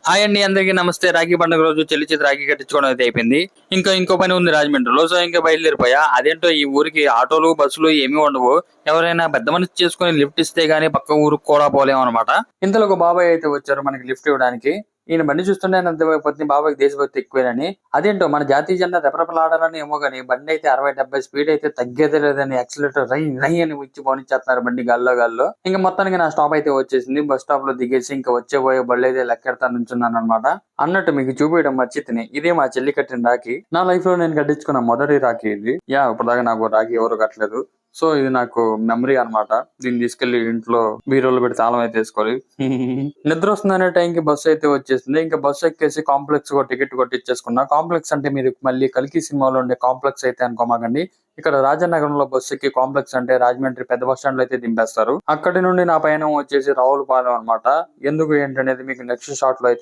Hi అండి, అందరికీ నమస్తే. రాఖీ పండుగ రోజు చెల్లి చేతి రాఖీ కట్టించుకోవడం అయితే అయిపోయింది. ఇంకో పని ఉంది రాజమండ్రిలో. సో ఇంకా బయలుదేరిపోయా. అదేంటో ఈ ఊరికి ఆటోలు బస్సులు ఏమీ ఉండవు. ఎవరైనా పెద్ద మనిషి చేసుకుని లిఫ్ట్ ఇస్తే గానీ పక్క ఊరికి కూడా పోలేము అనమాట. ఇంతలో ఒక బాబాయ్ అయితే వచ్చారు మనకి లిఫ్ట్ ఇవ్వడానికి. ఈయన బండి చూస్తుంటే అర్థమైపోతుంది బాబాయ్కి దేశభక్తి ఎక్కువేనని. అదేంటో మన జాతీయ జెండా రెపరెపలాడాలని ఏమో గానీ బండి అయితే 60-70 స్పీడ్ అయితే తగ్గేదే లేదని యాక్సిలేటర్ రై రై అని ఇచ్చి పోనిచ్చేస్తున్నారు బండి గాల్లో. ఇంకా మొత్తానికి నా స్టాప్ అయితే వచ్చేసింది. బస్ స్టాప్ లో దిగేసి ఇంకా వచ్చే బళ్ళు అయితే లెక్కెడతా నుంచున్నాను అనమాట. అన్నట్టు మీకు చూపించడం మర్చితిని. ఇదే మా చెల్లి కట్టిన రాఖీ. నా లైఫ్ లో నేను కట్టించుకున్న మొదటి రాఖీ ఇది. ఇప్పటిదాకా నాకు రాఖీ ఎవరు కట్టలేదు. సో ఇది నాకు మెమరీ అన్నమాట. దీన్ని తీసుకెళ్లి ఇంట్లో బీరోలో పెట్టి తాళం అయితే వేసుకోవాలి. నిద్ర వస్తుందనే టైంకి బస్సు అయితే వచ్చేసింది. ఇంకా బస్సు ఎక్కేసి కాంప్లెక్స్ టికెట్ కొట్టించేసుకున్నా. కాంప్లెక్స్ అంటే మీరు మళ్ళీ కల్కి సినిమాలో ఉండే కాంప్లెక్స్ అయితే అనుకోమాకండి. ఇక్కడ రాజనగరంలో బస్సు ఎక్కి కాంప్లెక్స్ అంటే రాజమండ్రి పెద్ద బస్ స్టాండ్ లో అయితే దింపేస్తారు. అక్కడి నుండి నా పయనం వచ్చేసి రావులపాలెం అన్నమాట. ఎందుకు ఏంటనేది మీకు నెక్స్ట్ షాట్ లో అయితే